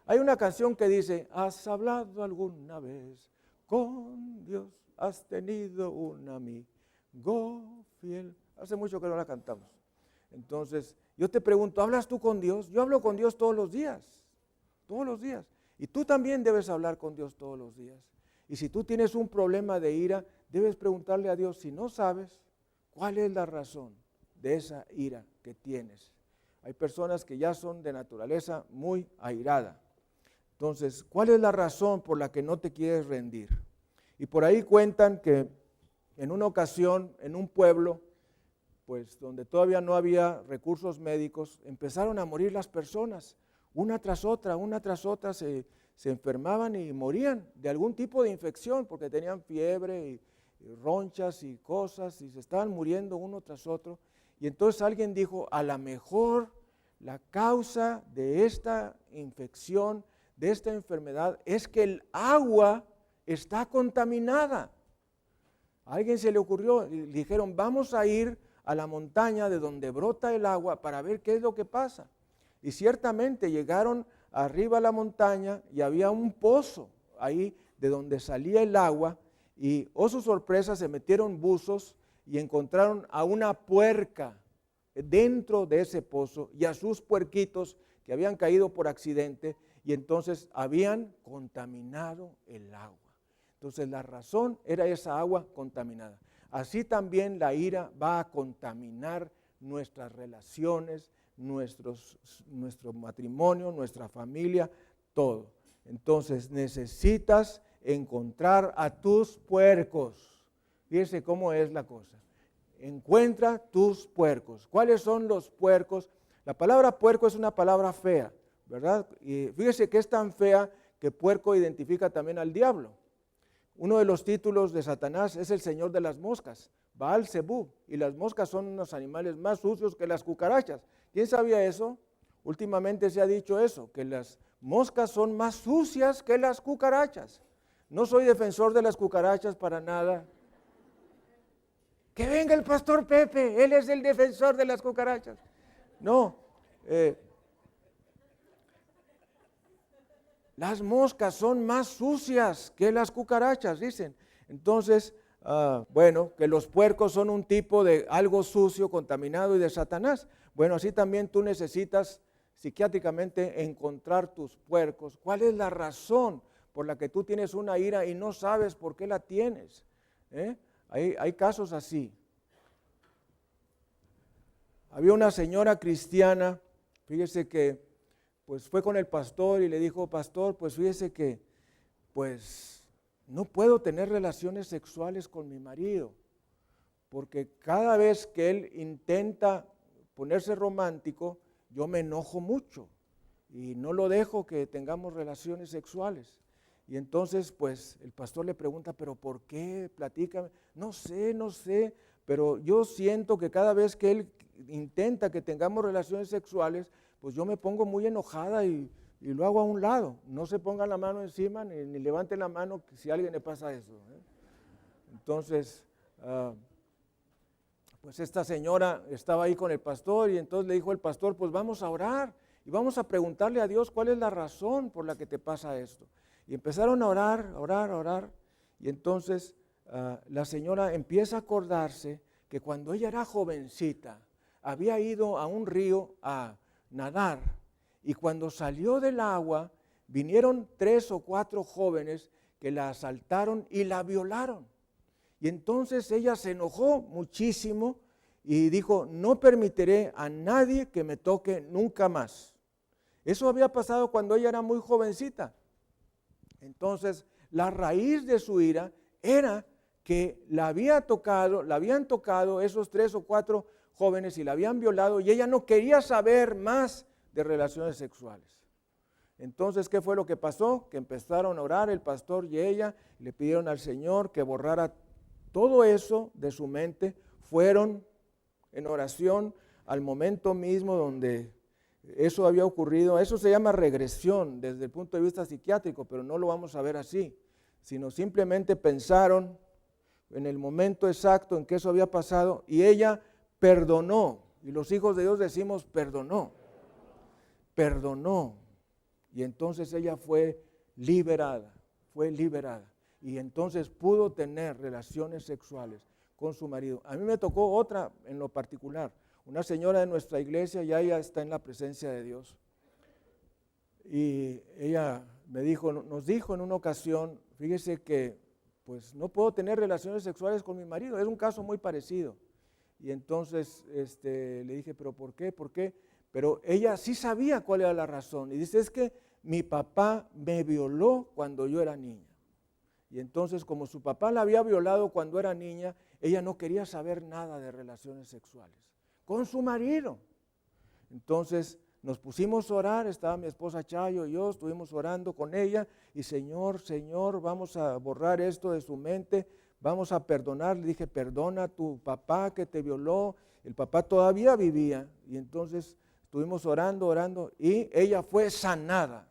Hay una canción que dice, ¿has hablado alguna vez con Dios? ¿Has tenido un amigo fiel? Hace mucho que no la cantamos. Entonces, yo te pregunto, ¿hablas tú con Dios? Yo hablo con Dios todos los días. Todos los días. Y tú también debes hablar con Dios todos los días. Y si tú tienes un problema de ira, debes preguntarle a Dios, si no sabes, ¿cuál es la razón de esa ira que tienes? Hay personas que ya son de naturaleza muy airada. Entonces, ¿cuál es la razón por la que no te quieres rendir? Y por ahí cuentan que en una ocasión, en un pueblo, pues donde todavía no había recursos médicos, empezaron a morir las personas. Una tras otra se enfermaban y morían de algún tipo de infección porque tenían fiebre y ronchas y cosas y se estaban muriendo uno tras otro. Y entonces alguien dijo, a lo mejor la causa de esta infección, de esta enfermedad, es que el agua está contaminada. A alguien se le ocurrió y dijeron, vamos a ir a la montaña de donde brota el agua para ver qué es lo que pasa. Y ciertamente llegaron arriba a la montaña y había un pozo ahí de donde salía el agua y, oh su sorpresa, se metieron buzos y encontraron a una puerca dentro de ese pozo y a sus puerquitos que habían caído por accidente y entonces habían contaminado el agua. Entonces la razón era esa agua contaminada. Así también la ira va a contaminar nuestras relaciones, nuestro matrimonio, nuestra familia, todo. Entonces necesitas encontrar a tus puercos. Fíjese cómo es la cosa. Encuentra tus puercos. ¿Cuáles son los puercos? La palabra puerco es una palabra fea, ¿verdad? Y fíjese que es tan fea que puerco identifica también al diablo. Uno de los títulos de Satanás es el señor de las moscas, Baal Zebub, y las moscas son unos animales más sucios que las cucarachas. ¿Quién sabía eso? Últimamente se ha dicho eso, que las moscas son más sucias que las cucarachas. No soy defensor de las cucarachas para nada. Que venga el pastor Pepe, él es el defensor de las cucarachas. No, las moscas son más sucias que las cucarachas, dicen. Entonces, bueno, que los puercos son un tipo de algo sucio, contaminado y de Satanás. Bueno, así también tú necesitas psiquiátricamente encontrar tus puercos. ¿Cuál es la razón por la que tú tienes una ira y no sabes por qué la tienes? Hay casos así. Había una señora cristiana, fíjese que pues fue con el pastor y le dijo, pastor, pues fíjese que pues no puedo tener relaciones sexuales con mi marido, porque cada vez que él intenta ponerse romántico, yo me enojo mucho y no lo dejo que tengamos relaciones sexuales. Y entonces pues el pastor le pregunta, ¿pero por qué? Platícame. No sé, pero yo siento que cada vez que él intenta que tengamos relaciones sexuales, pues yo me pongo muy enojada y lo hago a un lado. No se ponga la mano encima ni levante la mano si a alguien le pasa eso. Entonces, pues esta señora estaba ahí con el pastor y entonces le dijo el pastor, pues vamos a orar y vamos a preguntarle a Dios cuál es la razón por la que te pasa esto. Y empezaron a orar y entonces la señora empieza a acordarse que cuando ella era jovencita había ido a un río a nadar y cuando salió del agua vinieron 3 o 4 jóvenes que la asaltaron y la violaron. Y entonces ella se enojó muchísimo y dijo, no permitiré a nadie que me toque nunca más. Eso había pasado cuando ella era muy jovencita. Entonces la raíz de su ira era que la habían tocado esos 3 o 4 jóvenes y la habían violado y ella no quería saber más de relaciones sexuales. Entonces, ¿qué fue lo que pasó? Que empezaron a orar el pastor y ella, le pidieron al Señor que borrara todo eso de su mente. Fueron en oración al momento mismo donde eso había ocurrido. Eso se llama regresión desde el punto de vista psiquiátrico, pero no lo vamos a ver así, sino simplemente pensaron en el momento exacto en que eso había pasado y ella perdonó. Y los hijos de Dios decimos perdonó. Y entonces ella fue liberada. Y entonces pudo tener relaciones sexuales con su marido. A mí me tocó otra en lo particular, una señora de nuestra iglesia, ya ella está en la presencia de Dios. Y ella nos dijo en una ocasión, fíjese que pues no puedo tener relaciones sexuales con mi marido, es un caso muy parecido. Y entonces le dije, ¿pero por qué? ¿Por qué? Pero ella sí sabía cuál era la razón. Y dice, es que mi papá me violó cuando yo era niña. Y entonces, como su papá la había violado cuando era niña, ella no quería saber nada de relaciones sexuales con su marido. Entonces nos pusimos a orar, estaba mi esposa Chayo y yo, estuvimos orando con ella y Señor, vamos a borrar esto de su mente, vamos a perdonar. Le dije, perdona a tu papá que te violó. El papá todavía vivía y entonces estuvimos orando y ella fue sanada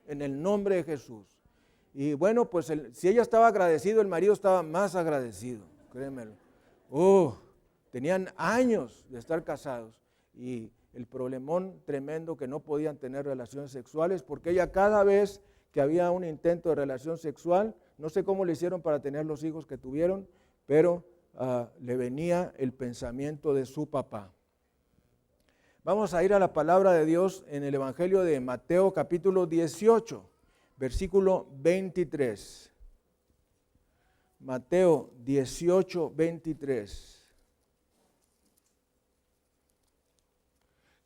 en el nombre de Jesús. Y bueno, pues si ella estaba agradecido, el marido estaba más agradecido, créemelo. Tenían años de estar casados y el problemón tremendo que no podían tener relaciones sexuales porque ella cada vez que había un intento de relación sexual, no sé cómo le hicieron para tener los hijos que tuvieron, pero le venía el pensamiento de su papá. Vamos a ir a la palabra de Dios en el Evangelio de Mateo capítulo 18, versículo 23. Mateo 18, 23.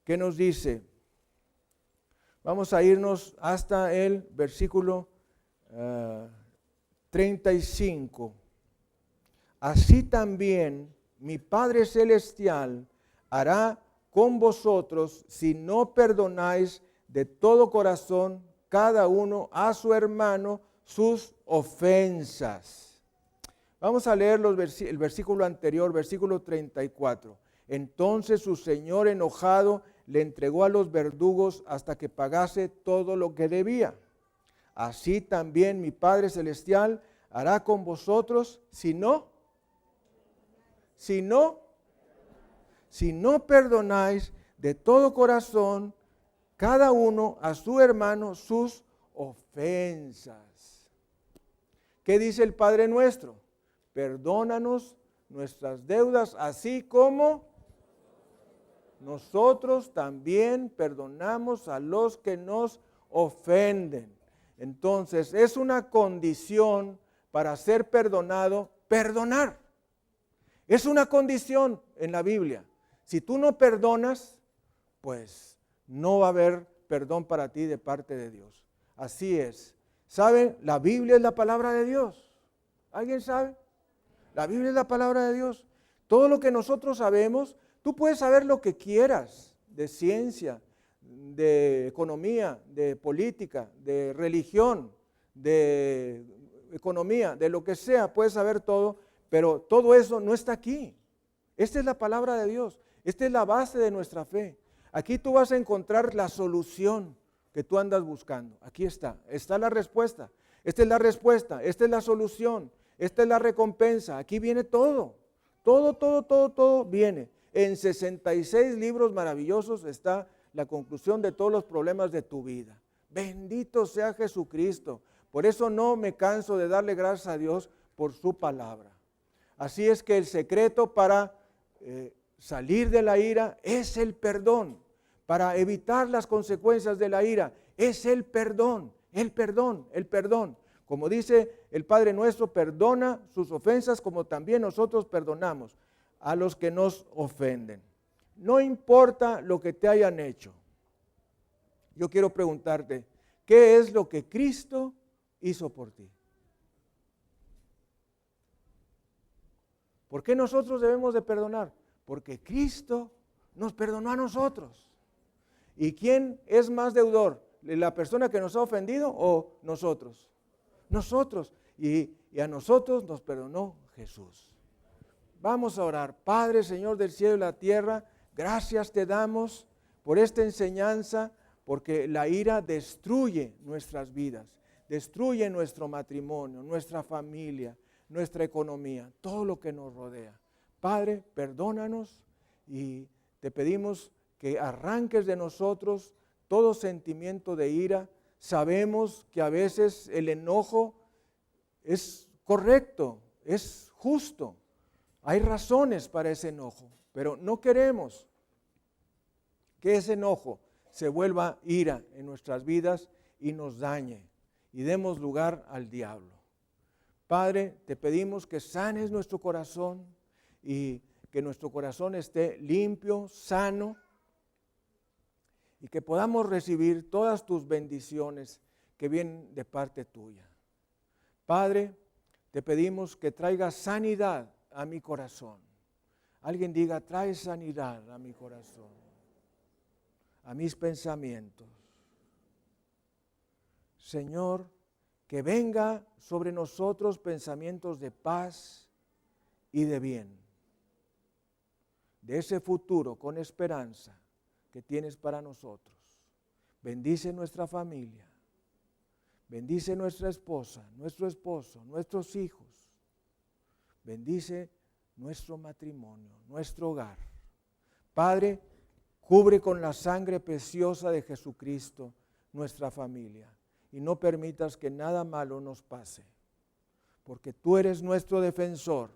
¿Qué nos dice? Vamos a irnos hasta el versículo 35. Así también mi Padre Celestial hará con vosotros si no perdonáis de todo corazón cada uno a su hermano sus ofensas. Vamos a leer el versículo anterior, versículo 34. Entonces su señor enojado le entregó a los verdugos hasta que pagase todo lo que debía. Así también mi Padre Celestial hará con vosotros si no perdonáis de todo corazón cada uno a su hermano sus ofensas. ¿Qué dice el Padre nuestro? Perdónanos nuestras deudas, así como nosotros también perdonamos a los que nos ofenden. Entonces, es una condición para ser perdonado, perdonar. Es una condición en la Biblia. Si tú no perdonas, pues no va a haber perdón para ti de parte de Dios. Así es. ¿Saben? La Biblia es la palabra de Dios. ¿Alguien sabe? La Biblia es la palabra de Dios. Todo lo que nosotros sabemos, tú puedes saber lo que quieras de ciencia, de economía, de política, de religión, de economía, de lo que sea, puedes saber todo, pero todo eso no está aquí. Esta es la palabra de Dios, esta es la base de nuestra fe. Aquí tú vas a encontrar la solución que tú andas buscando. Aquí está la respuesta. Esta es la respuesta, esta es la solución, esta es la recompensa. Aquí viene todo, todo viene. En 66 libros maravillosos está la conclusión de todos los problemas de tu vida. Bendito sea Jesucristo. Por eso no me canso de darle gracias a Dios por su palabra. Así es que el secreto para salir de la ira es el perdón. Para evitar las consecuencias de la ira es el perdón. Como dice el Padre nuestro, perdona sus ofensas como también nosotros perdonamos a los que nos ofenden. No importa lo que te hayan hecho. Yo quiero preguntarte, ¿qué es lo que Cristo hizo por ti? ¿Por qué nosotros debemos de perdonar? Porque Cristo nos perdonó a nosotros. ¿Y quién es más deudor? ¿La persona que nos ha ofendido o nosotros? Nosotros. Y a nosotros nos perdonó Jesús. Vamos a orar. Padre, Señor del cielo y la tierra, gracias te damos por esta enseñanza, porque la ira destruye nuestras vidas, destruye nuestro matrimonio, nuestra familia, nuestra economía, todo lo que nos rodea. Padre, perdónanos y te pedimos que arranques de nosotros todo sentimiento de ira. Sabemos que a veces el enojo es correcto, es justo. Hay razones para ese enojo, pero no queremos que ese enojo se vuelva ira en nuestras vidas y nos dañe y demos lugar al diablo. Padre, te pedimos que sanes nuestro corazón y que nuestro corazón esté limpio, sano, y que podamos recibir todas tus bendiciones que vienen de parte tuya. Padre, te pedimos que traigas sanidad a mi corazón. Alguien diga, trae sanidad a mi corazón, a mis pensamientos. Señor, que venga sobre nosotros pensamientos de paz y de bien, de ese futuro con esperanza que tienes para nosotros. Bendice nuestra familia, bendice nuestra esposa, nuestro esposo, nuestros hijos. Bendice nuestro matrimonio, nuestro hogar. Padre, cubre con la sangre preciosa de Jesucristo nuestra familia y no permitas que nada malo nos pase, porque tú eres nuestro defensor,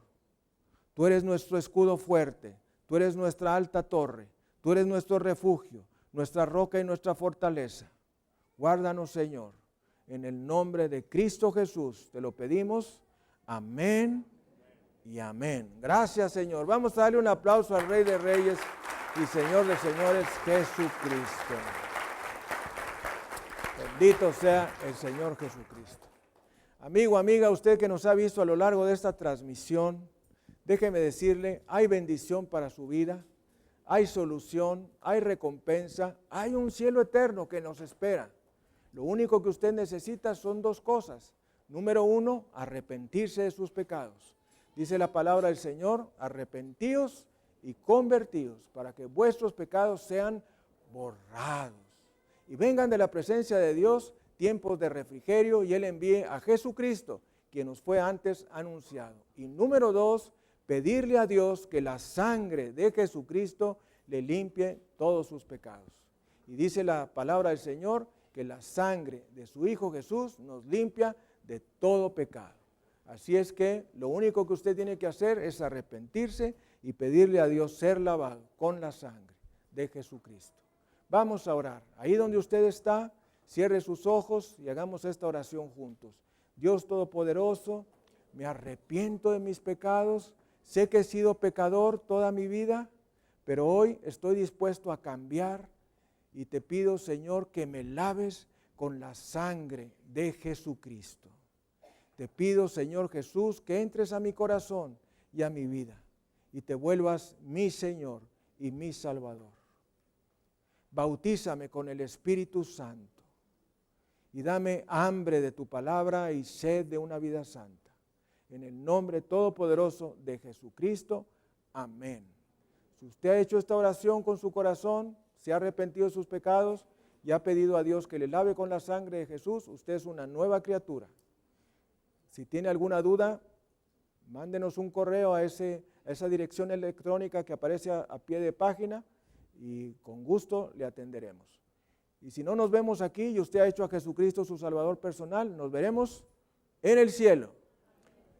tú eres nuestro escudo fuerte, tú eres nuestra alta torre, tú eres nuestro refugio, nuestra roca y nuestra fortaleza. Guárdanos, Señor, en el nombre de Cristo Jesús, te lo pedimos. Amén y amén. Gracias, Señor. Vamos a darle un aplauso al Rey de Reyes y Señor de Señores, Jesucristo. Bendito sea el Señor Jesucristo. Amigo, amiga, usted que nos ha visto a lo largo de esta transmisión, déjeme decirle, hay bendición para su vida, hay solución, hay recompensa, hay un cielo eterno que nos espera. Lo único que usted necesita son dos cosas. Número uno, arrepentirse de sus pecados. Dice la palabra del Señor, arrepentíos y convertíos para que vuestros pecados sean borrados. Y vengan de la presencia de Dios tiempos de refrigerio y Él envíe a Jesucristo, quien nos fue antes anunciado. Y número dos, pedirle a Dios que la sangre de Jesucristo le limpie todos sus pecados. Y dice la palabra del Señor que la sangre de su Hijo Jesús nos limpia de todo pecado. Así es que lo único que usted tiene que hacer es arrepentirse y pedirle a Dios ser lavado con la sangre de Jesucristo. Vamos a orar. Ahí donde usted está, cierre sus ojos y hagamos esta oración juntos. Dios Todopoderoso, me arrepiento de mis pecados. Sé que he sido pecador toda mi vida, pero hoy estoy dispuesto a cambiar y te pido, Señor, que me laves con la sangre de Jesucristo. Te pido, Señor Jesús, que entres a mi corazón y a mi vida y te vuelvas mi Señor y mi Salvador. Bautízame con el Espíritu Santo y dame hambre de tu palabra y sed de una vida santa. En el nombre todopoderoso de Jesucristo. Amén. Si usted ha hecho esta oración con su corazón, se ha arrepentido de sus pecados y ha pedido a Dios que le lave con la sangre de Jesús, usted es una nueva criatura. Si tiene alguna duda, mándenos un correo a esa dirección electrónica que aparece a pie de página y con gusto le atenderemos. Y si no nos vemos aquí y usted ha hecho a Jesucristo su Salvador personal, nos veremos en el cielo.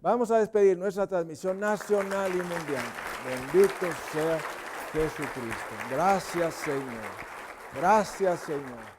Vamos a despedir nuestra transmisión nacional y mundial. Bendito sea Jesucristo. Gracias, Señor. Gracias, Señor.